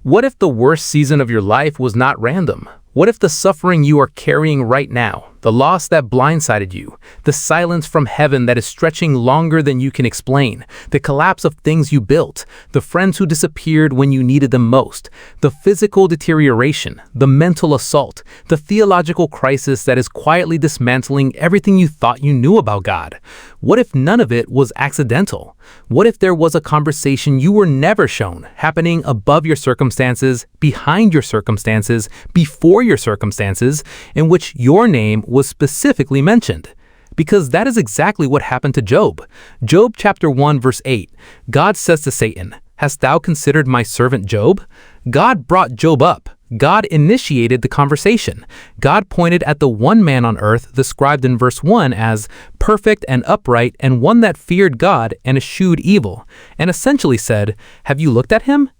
What if the worst season of your life was not random? What if the suffering you are carrying right now, the loss that blindsided you, the silence from heaven that is stretching longer than you can explain, the collapse of things you built, the friends who disappeared when you needed them most, the physical deterioration, the mental assault, the theological crisis that is quietly dismantling everything you thought you knew about God? What if none of it was accidental? What if there was a conversation you were never shown, happening above your circumstances, behind your circumstances, before your circumstances, in which your name was specifically mentioned? Because that is exactly what happened to Job. Job chapter 1 verse 8, God says to Satan, "Hast thou considered my servant Job?" God brought Job up. God initiated the conversation. God pointed at the one man on earth described in verse 1 as perfect and upright and one that feared God and eschewed evil, and essentially said, "Have you looked at him?"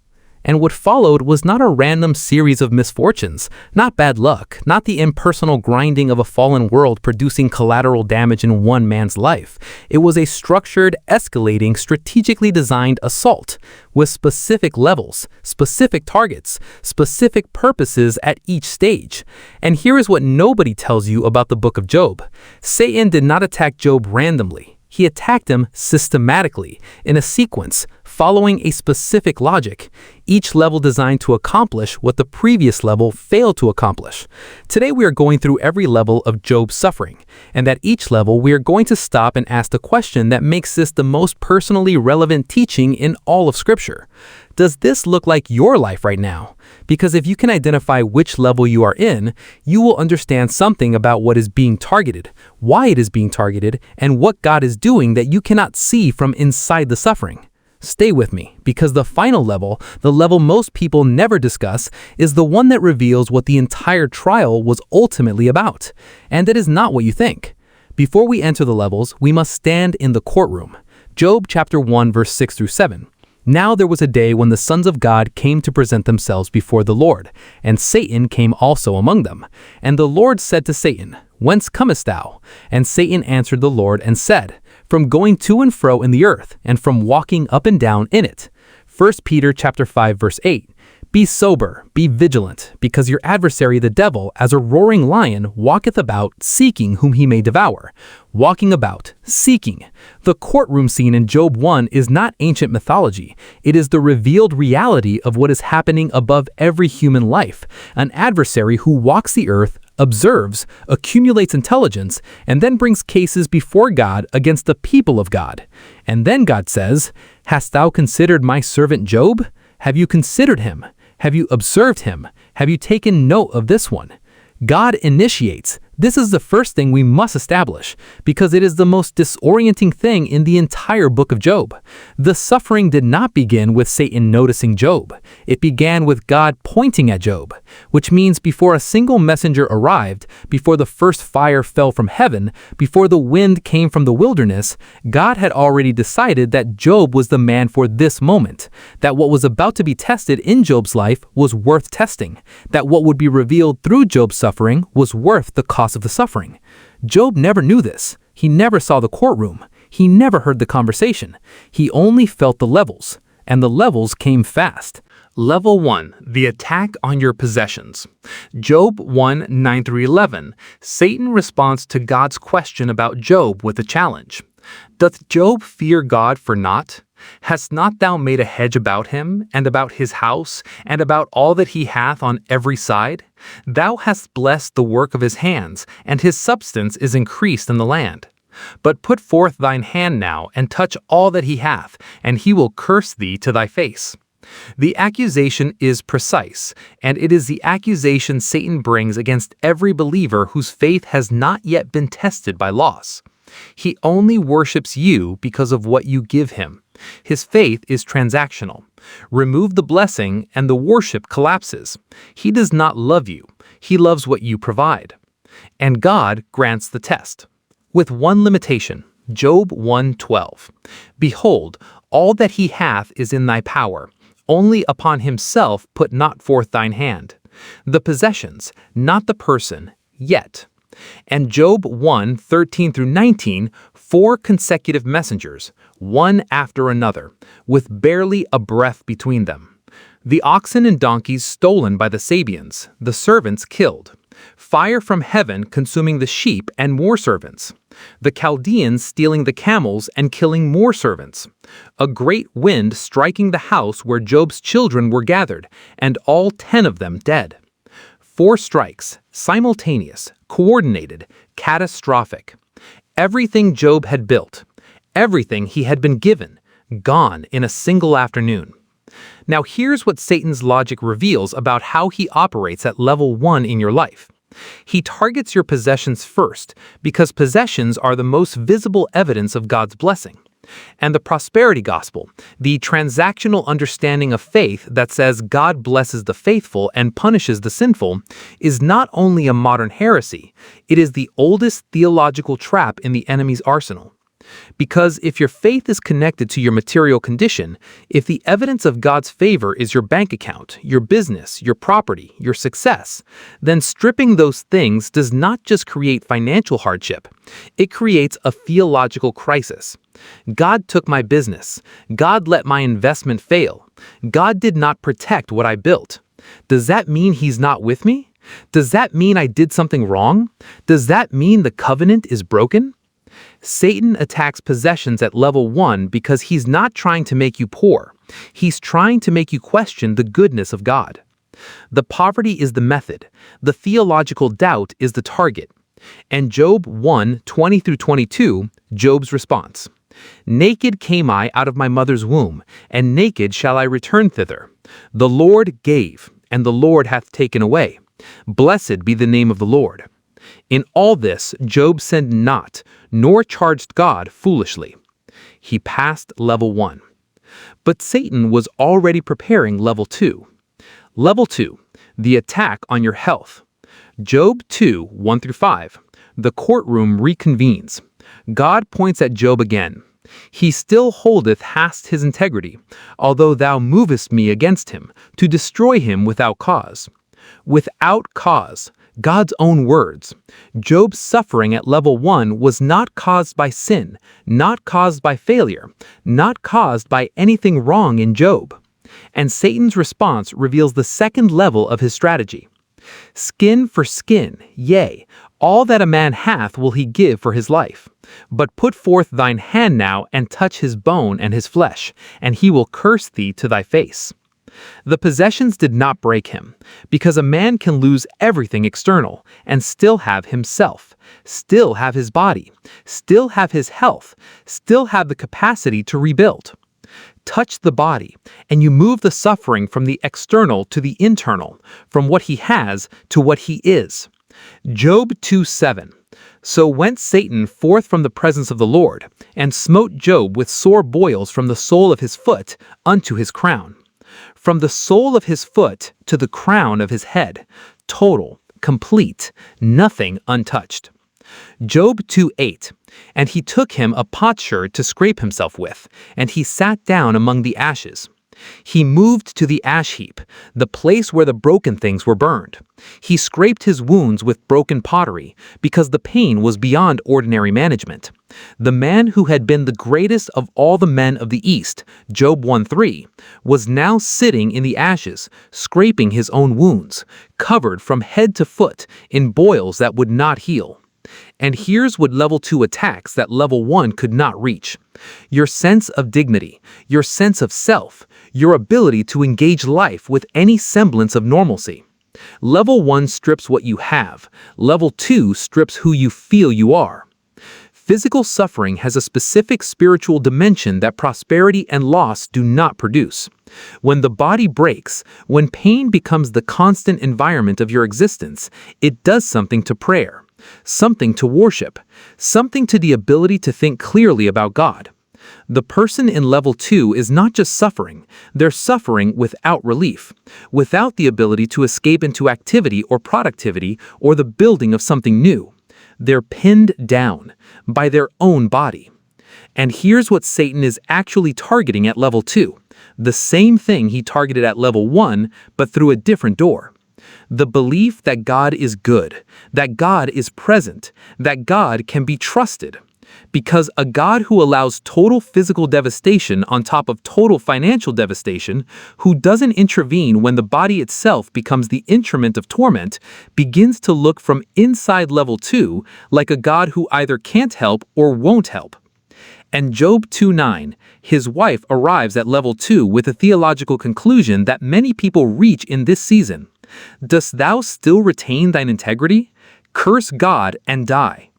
And what followed was not a random series of misfortunes, not bad luck, not the impersonal grinding of a fallen world producing collateral damage in one man's life. It was a structured, escalating, strategically designed assault with specific levels, specific targets, specific purposes at each stage. And here is what nobody tells you about the book of Job. Satan did not attack Job randomly. He attacked him systematically, in a sequence, following a specific logic, each level designed to accomplish what the previous level failed to accomplish. Today we are going through every level of Job's suffering, and at each level we are going to stop and ask the question that makes this the most personally relevant teaching in all of Scripture. Does this look like your life right now? Because if you can identify which level you are in, you will understand something about what is being targeted, why it is being targeted, and what God is doing that you cannot see from inside the suffering. Stay with me, because the final level, the level most people never discuss, is the one that reveals what the entire trial was ultimately about. And it is not what you think. Before we enter the levels, we must stand in the courtroom. Job chapter 1 verse 6 through 7. Now there was a day when the sons of God came to present themselves before the Lord, and Satan came also among them. And the Lord said to Satan, "Whence comest thou?" And Satan answered the Lord and said, "From going to and fro in the earth, and from walking up and down in it." 1 Peter chapter 5 verse 8. Be sober, be vigilant, because your adversary the devil, as a roaring lion, walketh about, seeking whom he may devour. Walking about, seeking. The courtroom scene in Job 1 is not ancient mythology. It is the revealed reality of what is happening above every human life. An adversary who walks the earth, observes, accumulates intelligence, and then brings cases before God against the people of God. And then God says, "Hast thou considered my servant Job? Have you considered him? Have you observed him? Have you taken note of this one?" God initiates. This is the first thing we must establish, because it is the most disorienting thing in the entire book of Job. The suffering did not begin with Satan noticing Job. It began with God pointing at Job, which means before a single messenger arrived, before the first fire fell from heaven, before the wind came from the wilderness, God had already decided that Job was the man for this moment, that what was about to be tested in Job's life was worth testing, that what would be revealed through Job's suffering was worth the cost of the suffering. Job never knew this. He never saw the courtroom. He never heard the conversation. He only felt the levels, and the levels came fast. Level 1, the attack on your possessions. Job 1, 9 through 11. Satan responds to God's question about Job with a challenge. Doth Job fear God for naught? Hast not thou made a hedge about him, and about his house, and about all that he hath on every side? Thou hast blessed the work of his hands, and his substance is increased in the land. But put forth thine hand now, and touch all that he hath, and he will curse thee to thy face. The accusation is precise, and it is the accusation Satan brings against every believer whose faith has not yet been tested by loss. He only worships you because of what you give him. His faith is transactional. Remove the blessing and the worship collapses. He does not love you. He loves what you provide. And God grants the test. With one limitation, Job 1:12. Behold, all that he hath is in thy power. Only upon himself put not forth thine hand. The possessions, not the person, yet. And Job 1, 13 through 19, 4 consecutive messengers, one after another, with barely a breath between them. The oxen and donkeys stolen by the Sabians, the servants killed. Fire from heaven consuming the sheep and more servants. The Chaldeans stealing the camels and killing more servants. A great wind striking the house where Job's children were gathered, and all 10 of them dead. 4 strikes, simultaneous, coordinated, catastrophic. Everything Job had built, everything he had been given, gone in a single afternoon. Now here's what Satan's logic reveals about how he operates at level 1 in your life. He targets your possessions first because possessions are the most visible evidence of God's blessing. And the prosperity gospel, the transactional understanding of faith that says God blesses the faithful and punishes the sinful, is not only a modern heresy, it is the oldest theological trap in the enemy's arsenal. Because if your faith is connected to your material condition, if the evidence of God's favor is your bank account, your business, your property, your success, then stripping those things does not just create financial hardship, it creates a theological crisis. God took my business. God let my investment fail. God did not protect what I built. Does that mean He's not with me? Does that mean I did something wrong? Does that mean the covenant is broken? Satan attacks possessions at level 1 because he's not trying to make you poor. He's trying to make you question the goodness of God. The poverty is the method. The theological doubt is the target. And Job 1:20-22, Job's response. Naked came I out of my mother's womb, and naked shall I return thither. The Lord gave, and the Lord hath taken away. Blessed be the name of the Lord. In all this, Job sinned not, nor charged God foolishly. He passed level 1. But Satan was already preparing level 2. Level 2, the attack on your health. Job 2:1-5. The courtroom reconvenes. God points at Job again. He still holdeth hast his integrity, although thou movest me against him, to destroy him without cause. Without cause. God's own words. Job's suffering at level 1 was not caused by sin, not caused by failure, not caused by anything wrong in Job. And Satan's response reveals the second level of his strategy. Skin for skin, yea, all that a man hath will he give for his life. But put forth thine hand now and touch his bone and his flesh, and he will curse thee to thy face. The possessions did not break him, because a man can lose everything external and still have himself, still have his body, still have his health, still have the capacity to rebuild. Touch the body, and you move the suffering from the external to the internal, from what he has to what he is. Job 2:7. So went Satan forth from the presence of the Lord, and smote Job with sore boils from the sole of his foot unto his crown. From the sole of his foot to the crown of his head, total, complete, nothing untouched. Job 2:8. And he took him a potsherd to scrape himself with, and he sat down among the ashes. He moved to the ash heap, the place where the broken things were burned. He scraped his wounds with broken pottery, because the pain was beyond ordinary management. The man who had been the greatest of all the men of the East, Job 1:3, was now sitting in the ashes, scraping his own wounds, covered from head to foot in boils that would not heal. And here's what level 2 attacks that level 1 could not reach. Your sense of dignity, your sense of self, your ability to engage life with any semblance of normalcy. Level 1 strips what you have. Level 2 strips who you feel you are. Physical suffering has a specific spiritual dimension that prosperity and loss do not produce. When the body breaks, when pain becomes the constant environment of your existence, it does something to prayer, something to worship, something to the ability to think clearly about God. The person in level 2 is not just suffering, they're suffering without relief, without the ability to escape into activity or productivity or the building of something new. They're pinned down by their own body. And here's what Satan is actually targeting at level 2, the same thing he targeted at level 1, but through a different door. The belief that God is good, that God is present, that God can be trusted. Because a God who allows total physical devastation on top of total financial devastation, who doesn't intervene when the body itself becomes the instrument of torment, begins to look from inside level 2 like a God who either can't help or won't help. And Job 2:9, his wife arrives at level 2 with a theological conclusion that many people reach in this season. Dost thou still retain thine integrity? Curse God and die.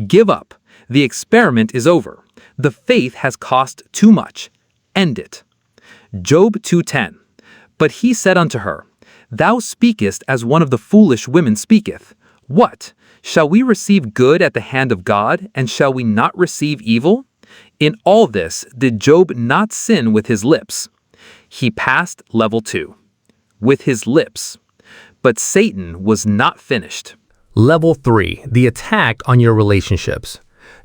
Give up. The experiment is over. The faith has cost too much. End it. Job 2:10. But he said unto her, Thou speakest as one of the foolish women speaketh. What? Shall we receive good at the hand of God, and shall we not receive evil? In all this did Job not sin with his lips. He passed level 2. With his lips. But Satan was not finished. Level 3. The attack on your relationships.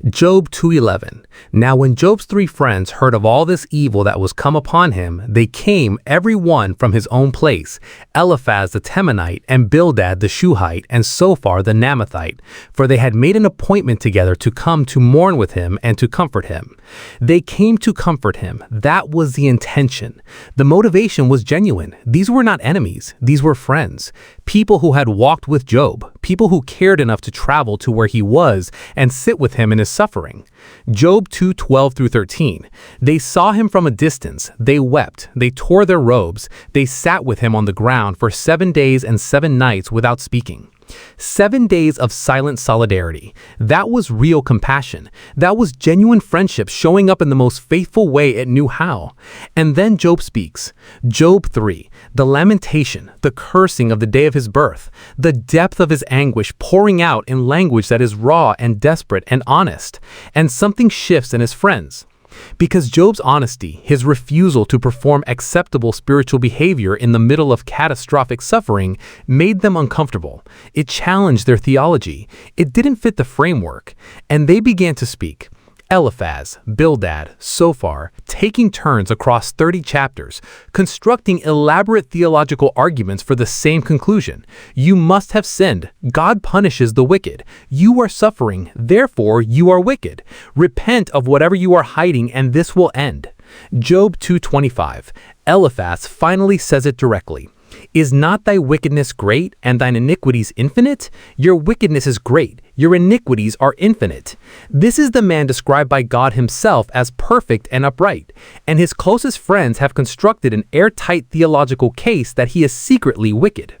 Job 2:11. Now when Job's 3 friends heard of all this evil that was come upon him, they came every one from his own place, Eliphaz the Temanite, and Bildad the Shuhite, and Sophar the Naamathite, for they had made an appointment together to come to mourn with him and to comfort him. They came to comfort him. That was the intention. The motivation was genuine. These were not enemies. These were friends. People who had walked with Job. People who cared enough to travel to where he was and sit with him in his suffering. Job 2:12-13. They saw him from a distance. They wept. They tore their robes. They sat with him on the ground for 7 days and 7 nights without speaking. 7 days of silent solidarity. That was real compassion. That was genuine friendship showing up in the most faithful way it knew how. And then Job speaks. Job 3. The lamentation, the cursing of the day of his birth, the depth of his anguish pouring out in language that is raw and desperate and honest. And something shifts in his friends. Because Job's honesty, his refusal to perform acceptable spiritual behavior in the middle of catastrophic suffering, made them uncomfortable. It challenged their theology. It didn't fit the framework. And they began to speak. Eliphaz, Bildad, Sophar, taking turns across 30 chapters, constructing elaborate theological arguments for the same conclusion. You must have sinned. God punishes the wicked. You are suffering, therefore you are wicked. Repent of whatever you are hiding and this will end. Job 2:25. Eliphaz finally says it directly. Is not thy wickedness great and thine iniquities infinite? Your wickedness is great. Your iniquities are infinite. This is the man described by God himself as perfect and upright, and his closest friends have constructed an airtight theological case that he is secretly wicked.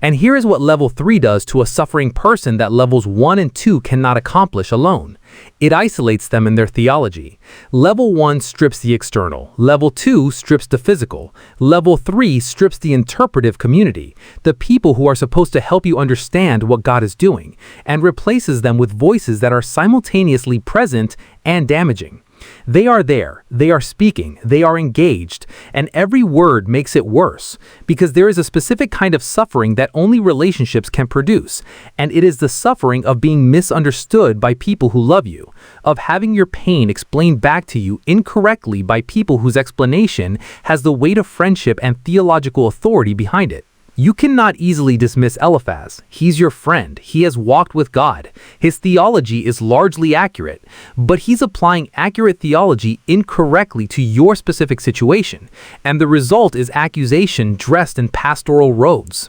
And here is what level 3 does to a suffering person that levels 1 and 2 cannot accomplish alone. It isolates them in their theology. Level 1 strips the external. Level 2 strips the physical. Level 3 strips the interpretive community, the people who are supposed to help you understand what God is doing, and replaces them with voices that are simultaneously present and damaging. They are there, they are speaking, they are engaged, and every word makes it worse, because there is a specific kind of suffering that only relationships can produce, and it is the suffering of being misunderstood by people who love you, of having your pain explained back to you incorrectly by people whose explanation has the weight of friendship and theological authority behind it. You cannot easily dismiss Eliphaz. He's your friend. He has walked with God. His theology is largely accurate, but he's applying accurate theology incorrectly to your specific situation, and the result is accusation dressed in pastoral robes.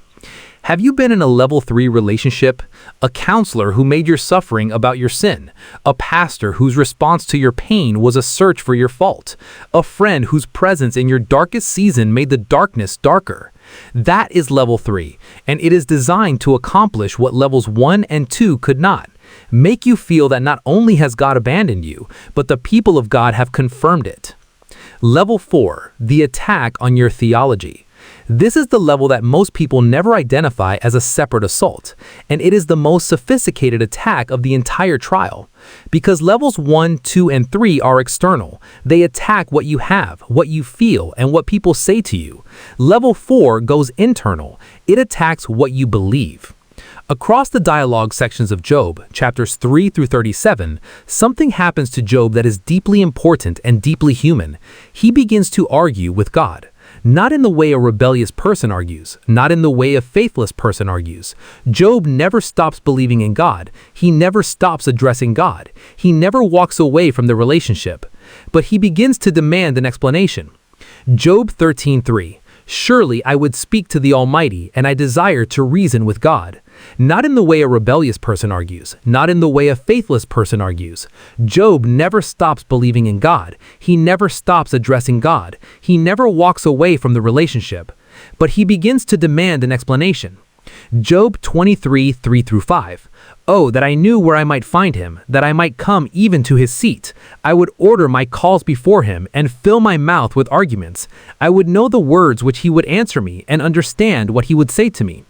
Have you been in a level 3 relationship? A counselor who made your suffering about your sin? A pastor whose response to your pain was a search for your fault? A friend whose presence in your darkest season made the darkness darker? That is level 3, and it is designed to accomplish what levels 1 and 2 could not. Make you feel that not only has God abandoned you, but the people of God have confirmed it. Level 4, the attack on your theology. This is the level that most people never identify as a separate assault, and it is the most sophisticated attack of the entire trial. Because levels 1, 2, and 3 are external, they attack what you have, what you feel, and what people say to you. Level 4 goes internal. It attacks what you believe. Across the dialogue sections of Job, chapters 3-37, something happens to Job that is deeply important and deeply human. He begins to argue with God. not in the way a rebellious person argues, not in the way a faithless person argues. Job never stops believing in God. He never stops addressing God. He never walks away from the relationship. But he begins to demand an explanation. Job 13:3. Surely I would speak to the Almighty, and I desire to reason with God. Not in the way a rebellious person argues, not in the way a faithless person argues. Job never stops believing in God. He never stops addressing God. He never walks away from the relationship. But he begins to demand an explanation. Job 23:3-5. Oh, that I knew where I might find him, that I might come even to his seat. I would order my calls before him and fill my mouth with arguments. I would know the words which he would answer me and understand what he would say to me.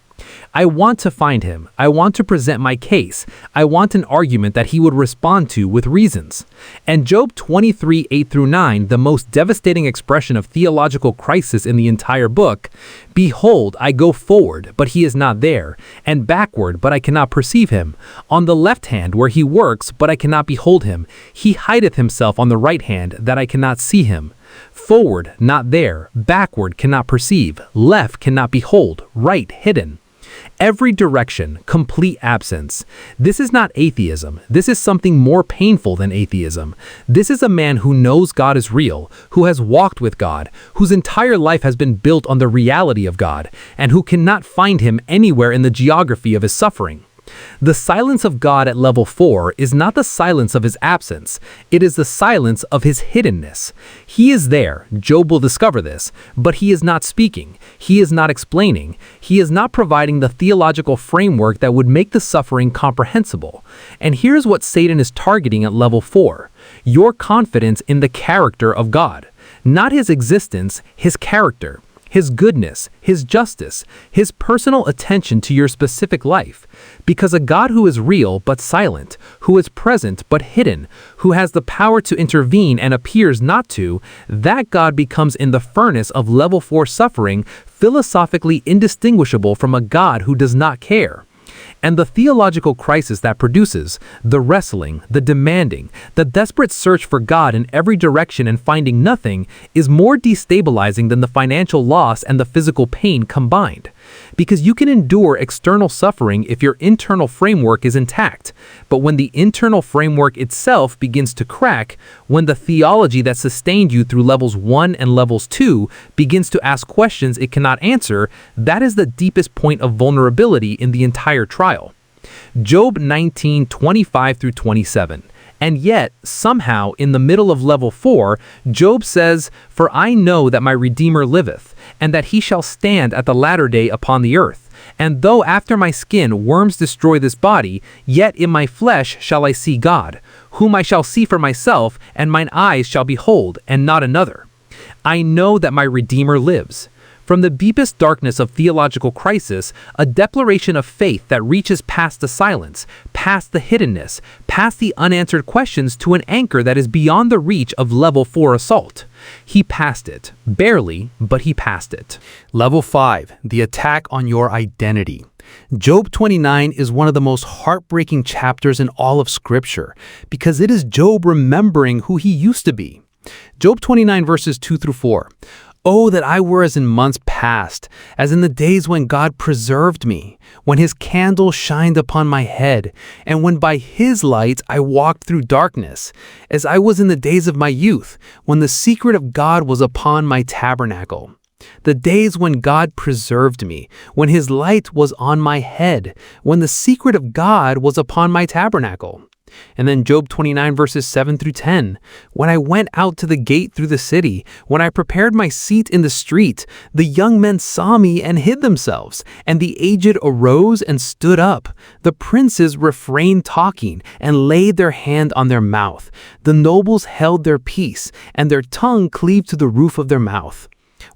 I want to find him. I want to present my case. I want an argument that he would respond to with reasons. And Job 23:8-9, the most devastating expression of theological crisis in the entire book. Behold, I go forward, but he is not there, and backward, but I cannot perceive him. On the left hand where he works, but I cannot behold him. He hideth himself on the right hand, that I cannot see him. Forward, not there, backward, cannot perceive, left, cannot behold, right, hidden. Every direction, complete absence. This is not atheism. This is something more painful than atheism. This is a man who knows God is real, who has walked with God, whose entire life has been built on the reality of God, and who cannot find him anywhere in the geography of his suffering. The silence of God at level 4 is not the silence of his absence. It is the silence of his hiddenness. He is there, Job will discover this, but he is not speaking. He is not explaining. He is not providing the theological framework that would make the suffering comprehensible. And here's what Satan is targeting at level 4. Your confidence in the character of God. Not his existence, his character. His goodness, his justice, his personal attention to your specific life. Because a God who is real but silent, who is present but hidden, who has the power to intervene and appears not to, that God becomes in the furnace of level 4 suffering philosophically indistinguishable from a God who does not care. And the theological crisis that produces, the wrestling, the demanding, the desperate search for God in every direction and finding nothing, is more destabilizing than the financial loss and the physical pain combined. Because you can endure external suffering if your internal framework is intact. But when the internal framework itself begins to crack, when the theology that sustained you through levels 1 and levels 2 begins to ask questions it cannot answer, that is the deepest point of vulnerability in the entire trial. Job 19:25-27. And yet, somehow, in the middle of level 4, Job says, For I know that my Redeemer liveth, and that he shall stand at the latter day upon the earth. And though after my skin worms destroy this body, yet in my flesh shall I see God, whom I shall see for myself, and mine eyes shall behold, and not another. I know that my Redeemer lives. From the deepest darkness of theological crisis, a declaration of faith that reaches past the silence, past the hiddenness, past the unanswered questions to an anchor that is beyond the reach of level 4 assault. He passed it. Barely, but he passed it. Level 5, the attack on your identity. Job 29 is one of the most heartbreaking chapters in all of Scripture because it is Job remembering who he used to be. Job 29 verses 2-4. Oh, that I were as in months past, as in the days when God preserved me, when his candle shined upon my head, and when by his light I walked through darkness, as I was in the days of my youth, when the secret of God was upon my tabernacle. The days when God preserved me, when his light was on my head, when the secret of God was upon my tabernacle. And then Job 29 verses 7-10. When I went out to the gate through the city, when I prepared my seat in the street, the young men saw me and hid themselves, and the aged arose and stood up. The princes refrained talking and laid their hand on their mouth. The nobles held their peace, and their tongue cleaved to the roof of their mouth.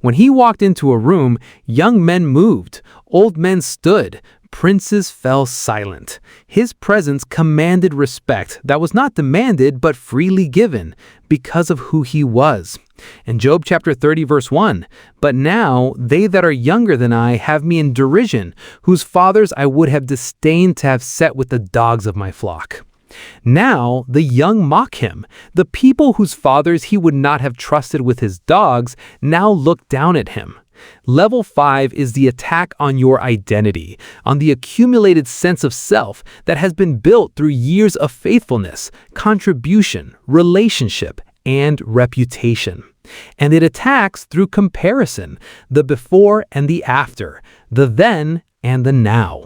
When he walked into a room, young men moved, old men stood, princes fell silent. His presence commanded respect that was not demanded but freely given because of who he was. In Job chapter 30 verse 1, But now they that are younger than I have me in derision, whose fathers I would have disdained to have set with the dogs of my flock. Now the young mock him. The people whose fathers he would not have trusted with his dogs now look down at him. Level 5 is the attack on your identity, on the accumulated sense of self that has been built through years of faithfulness, contribution, relationship, and reputation. And it attacks through comparison, the before and the after, the then and the now.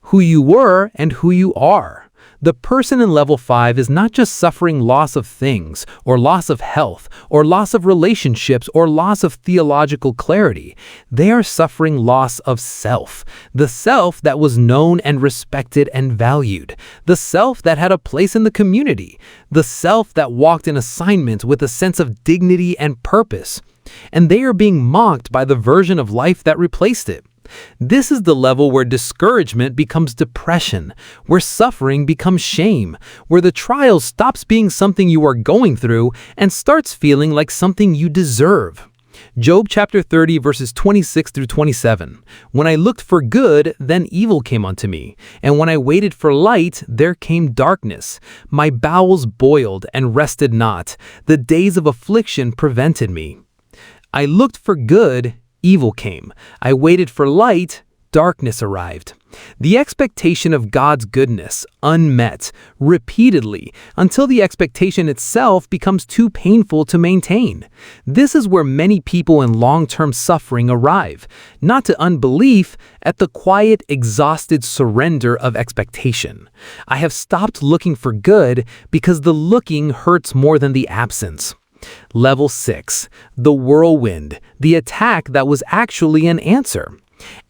Who you were and who you are. The person in level 5 is not just suffering loss of things, or loss of health, or loss of relationships, or loss of theological clarity. They are suffering loss of self, the self that was known and respected and valued, the self that had a place in the community, the self that walked in assignment with a sense of dignity and purpose. And they are being mocked by the version of life that replaced it. This is the level where discouragement becomes depression, where suffering becomes shame, where the trial stops being something you are going through and starts feeling like something you deserve. Job chapter 30 verses 26 through 27. When I looked for good, then evil came unto me. And when I waited for light, there came darkness. My bowels boiled and rested not. The days of affliction prevented me. I looked for good, evil came. I waited for light, darkness arrived. The expectation of God's goodness, unmet, repeatedly, until the expectation itself becomes too painful to maintain. This is where many people in long-term suffering arrive, not to unbelief, at the quiet, exhausted surrender of expectation. I have stopped looking for good because the looking hurts more than the absence. Level 6, the whirlwind, the attack that was actually an answer.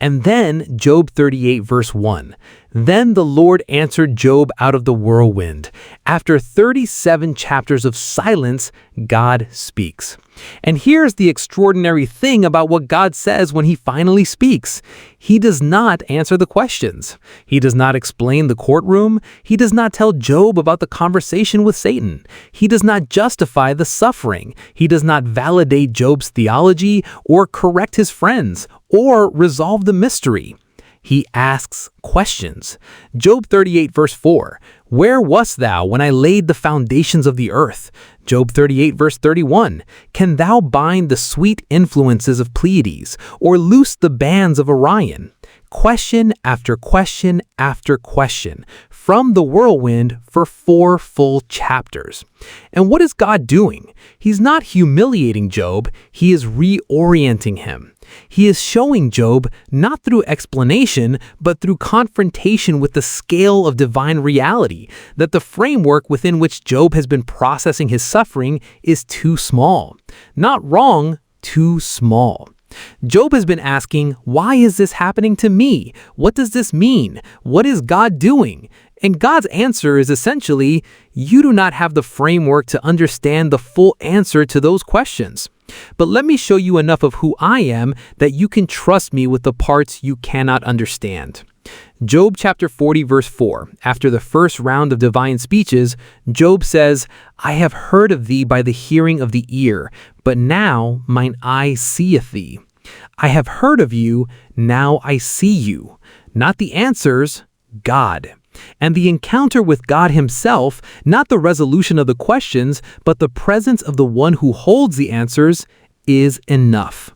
And then Job 38 verse 1. Then the Lord answered Job out of the whirlwind. After 37 chapters of silence, God speaks. And here's the extraordinary thing about what God says when he finally speaks. He does not answer the questions. He does not explain the courtroom. He does not tell Job about the conversation with Satan. He does not justify the suffering. He does not validate Job's theology or correct his friends or resolve the mystery. He asks questions. Job 38 verse 4. Where wast thou when I laid the foundations of the earth? Job 38 verse 31. Can thou bind the sweet influences of Pleiades, or loose the bands of Orion? Question after question after question, from the whirlwind for 4 full chapters. And what is God doing? He's not humiliating Job, he is reorienting him. He is showing Job, not through explanation, but through confrontation with the scale of divine reality, that the framework within which Job has been processing his suffering is too small. Not wrong, too small. Job has been asking, why is this happening to me? What does this mean? What is God doing? And God's answer is essentially, you do not have the framework to understand the full answer to those questions. But let me show you enough of who I am that you can trust me with the parts you cannot understand. Job chapter 40 verse 4. After the first round of divine speeches, Job says, I have heard of thee by the hearing of the ear, but now mine eye seeth thee. I have heard of you, now I see you. Not the answers, God. And the encounter with God himself, not the resolution of the questions, but the presence of the one who holds the answers, is enough.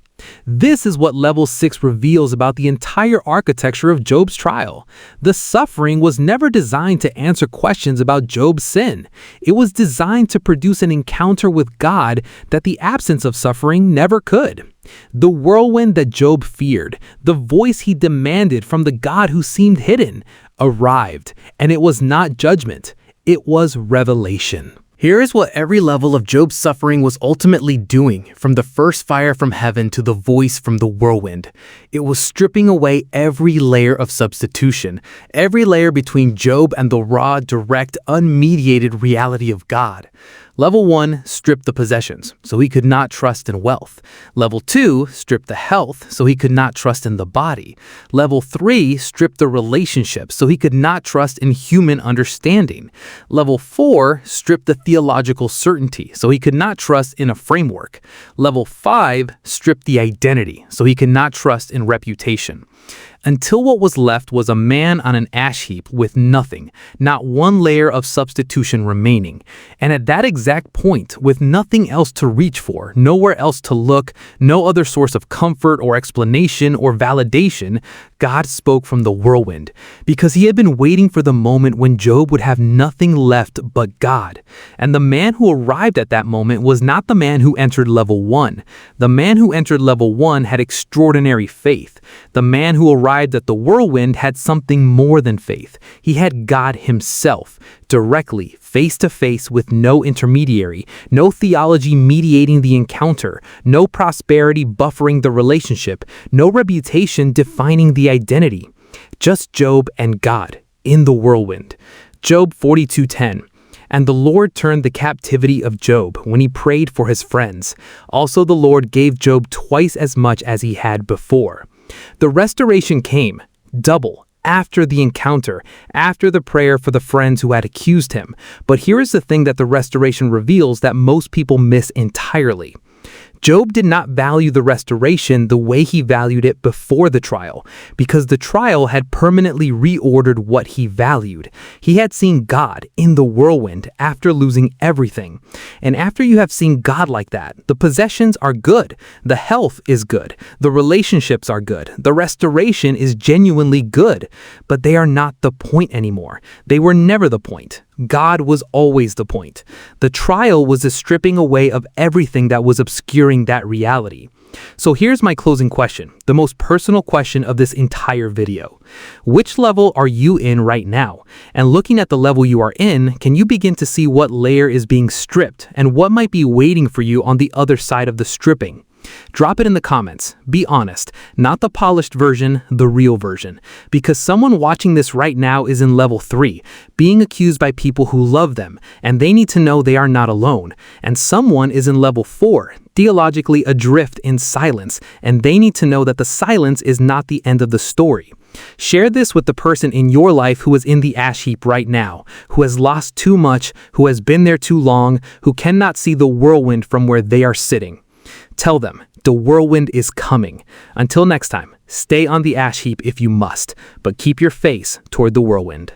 This is what level 6 reveals about the entire architecture of Job's trial. The suffering was never designed to answer questions about Job's sin. It was designed to produce an encounter with God that the absence of suffering never could. The whirlwind that Job feared, the voice he demanded from the God who seemed hidden, arrived, and it was not judgment, it was revelation. Here is what every level of Job's suffering was ultimately doing, from the first fire from heaven to the voice from the whirlwind. It was stripping away every layer of substitution, every layer between Job and the raw, direct, unmediated reality of God. Level 1 stripped the possessions, so he could not trust in wealth. Level 2 stripped the health, so he could not trust in the body. Level 3 stripped the relationships, so he could not trust in human understanding. Level 4 stripped the theological certainty, so he could not trust in a framework. Level 5 stripped the identity, so he could not trust in and reputation. Until what was left was a man on an ash heap with nothing, not one layer of substitution remaining. And at that exact point, with nothing else to reach for, nowhere else to look, no other source of comfort or explanation or validation, God spoke from the whirlwind, because he had been waiting for the moment when Job would have nothing left but God. And the man who arrived at that moment was not the man who entered level 1. The man who entered level 1 had extraordinary faith. The man who arrived at the whirlwind had something more than faith. He had God himself, directly, face to face, with no intermediary, no theology mediating the encounter, no prosperity buffering the relationship, no reputation defining the identity. Just Job and God in the whirlwind. Job 42:10. And the Lord turned the captivity of Job when he prayed for his friends. Also the Lord gave Job twice as much as he had before. The restoration came, double, after the encounter, after the prayer for the friends who had accused him. But here is the thing that the restoration reveals that most people miss entirely. Job did not value the restoration the way he valued it before the trial, because the trial had permanently reordered what he valued. He had seen God in the whirlwind after losing everything. And after you have seen God like that, the possessions are good, the health is good, the relationships are good, the restoration is genuinely good, but they are not the point anymore. They were never the point. God was always the point. The trial was the stripping away of everything that was obscuring that reality. So here's my closing question, the most personal question of this entire video. Which level are you in right now? And looking at the level you are in, can you begin to see what layer is being stripped and what might be waiting for you on the other side of the stripping? Drop it in the comments. Be honest, not the polished version, the real version. Because someone watching this right now is in level 3, being accused by people who love them, and they need to know they are not alone. And someone is in level 4, theologically adrift in silence, and they need to know that the silence is not the end of the story. Share this with the person in your life who is in the ash heap right now, who has lost too much, who has been there too long, who cannot see the whirlwind from where they are sitting. Tell them, the whirlwind is coming. Until next time, stay on the ash heap if you must, but keep your face toward the whirlwind.